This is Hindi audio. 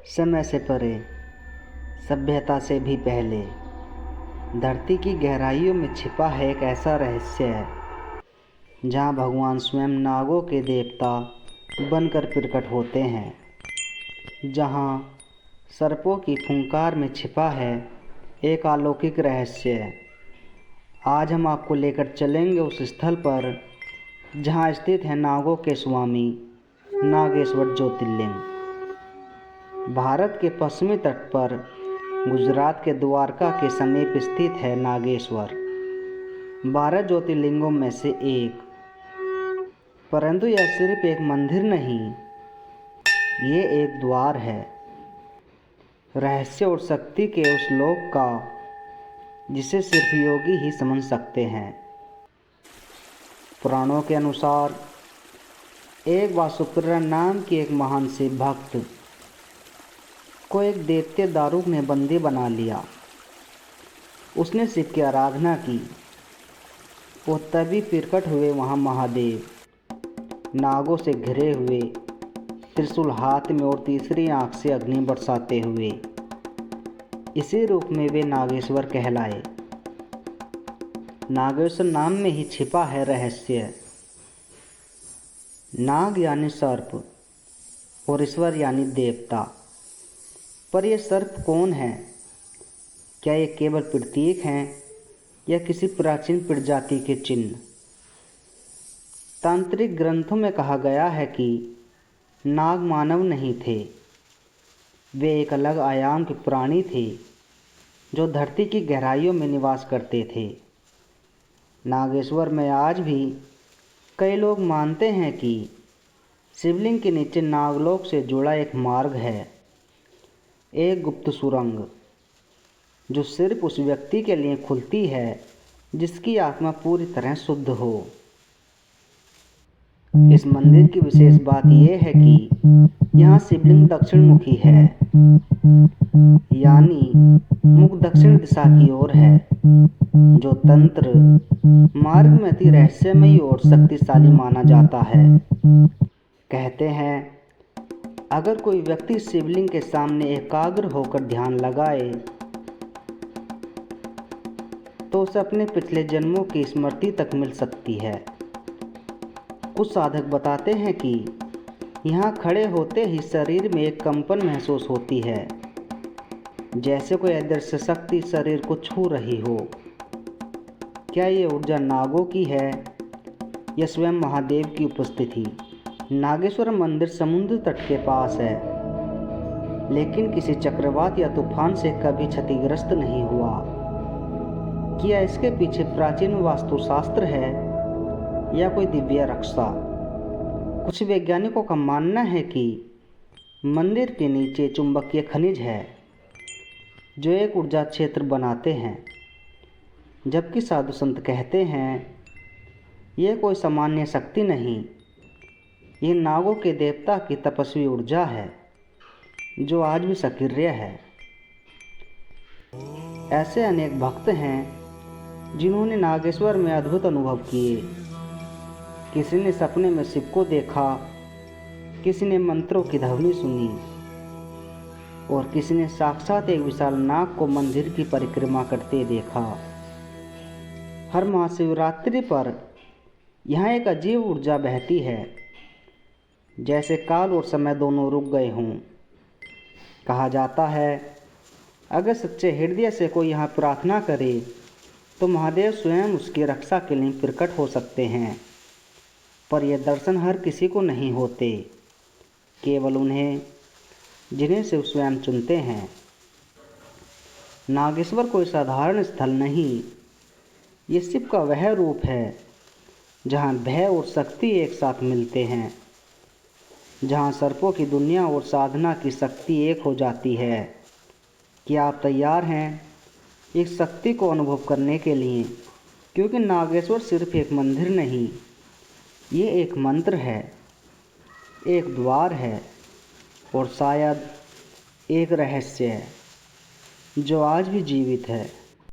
समय से परे, सभ्यता से भी पहले, धरती की गहराइयों में छिपा है एक ऐसा रहस्य है जहाँ भगवान स्वयं नागों के देवता बनकर प्रकट होते हैं, जहाँ सर्पों की फुंकार में छिपा है एक अलौकिक रहस्य। आज हम आपको लेकर चलेंगे उस स्थल पर जहाँ स्थित है नागों के स्वामी नागेश्वर ज्योतिर्लिंग। भारत के पश्चिमी तट पर गुजरात के द्वारका के समीप स्थित है नागेश्वर, 12 ज्योतिर्लिंगों में से एक। परंतु यह सिर्फ एक मंदिर नहीं, ये एक द्वार है रहस्य और शक्ति के उस लोक का जिसे सिर्फ योगी ही समझ सकते हैं। पुराणों के अनुसार एक वासुपुत्र नाम की एक महान शिव भक्त को एक दैत्य दारुक ने बंदी बना लिया। उसने शिव की आराधना की। वो तभी प्रकट हुए वहाँ महादेव, नागों से घिरे हुए, त्रिशूल हाथ में और तीसरी आंख से अग्नि बरसाते हुए। इसी रूप में वे नागेश्वर कहलाए। नागेश्वर नाम में ही छिपा है रहस्य। नाग यानी सर्प और ईश्वर यानी देवता। पर ये सर्प कौन है? क्या ये केवल प्रतीक हैं या किसी प्राचीन प्रजाति के चिन्ह? तांत्रिक ग्रंथों में कहा गया है कि नाग मानव नहीं थे, वे एक अलग आयाम के प्राणी थे जो धरती की गहराइयों में निवास करते थे। नागेश्वर में आज भी कई लोग मानते हैं कि शिवलिंग के नीचे नागलोक से जुड़ा एक मार्ग है, एक गुप्त सुरंग जो सिर्फ उस व्यक्ति के लिए खुलती है जिसकी आत्मा पूरी तरह शुद्ध हो। इस मंदिर की विशेष बात यह है कि यहाँ शिवलिंग दक्षिण मुखी है, यानी मुख दक्षिण दिशा की ओर है, जो तंत्र मार्ग में अति रहस्यमयी और शक्तिशाली माना जाता है। कहते हैं अगर कोई व्यक्ति शिवलिंग के सामने एकाग्र होकर ध्यान लगाए तो उसे अपने पिछले जन्मों की स्मृति तक मिल सकती है। कुछ साधक बताते हैं कि यहाँ खड़े होते ही शरीर में एक कंपन महसूस होती है, जैसे कोई अदृश्य शक्ति शरीर को छू रही हो। क्या ये ऊर्जा नागों की है या स्वयं महादेव की उपस्थिति? नागेश्वर मंदिर समुद्र तट के पास है, लेकिन किसी चक्रवात या तूफान से कभी क्षतिग्रस्त नहीं हुआ। क्या इसके पीछे प्राचीन वास्तुशास्त्र है या कोई दिव्य रक्षा? कुछ वैज्ञानिकों का मानना है कि मंदिर के नीचे चुंबकीय खनिज है जो एक ऊर्जा क्षेत्र बनाते हैं, जबकि साधु संत कहते हैं यह कोई सामान्य शक्ति नहीं, ये नागों के देवता की तपस्वी ऊर्जा है जो आज भी सक्रिय है। ऐसे अनेक भक्त हैं जिन्होंने नागेश्वर में अद्भुत अनुभव किए। किसी ने सपने में शिव को देखा, किसी ने मंत्रों की ध्वनि सुनी और किसी ने साक्षात एक विशाल नाग को मंदिर की परिक्रमा करते देखा। हर महाशिवरात्रि पर यहाँ एक अजीब ऊर्जा बहती है, जैसे काल और समय दोनों रुक गए हों। कहा जाता है अगर सच्चे हृदय से कोई यहाँ प्रार्थना करे तो महादेव स्वयं उसकी रक्षा के लिए प्रकट हो सकते हैं। पर यह दर्शन हर किसी को नहीं होते, केवल उन्हें जिन्हें शिव स्वयं चुनते हैं। नागेश्वर कोई साधारण स्थल नहीं, ये शिव का वह रूप है जहाँ भय और शक्ति एक साथ मिलते हैं, जहाँ सर्पों की दुनिया और साधना की शक्ति एक हो जाती है। क्या आप तैयार हैं इस शक्ति को अनुभव करने के लिए? क्योंकि नागेश्वर सिर्फ एक मंदिर नहीं, ये एक मंत्र है, एक द्वार है और शायद एक रहस्य है जो आज भी जीवित है।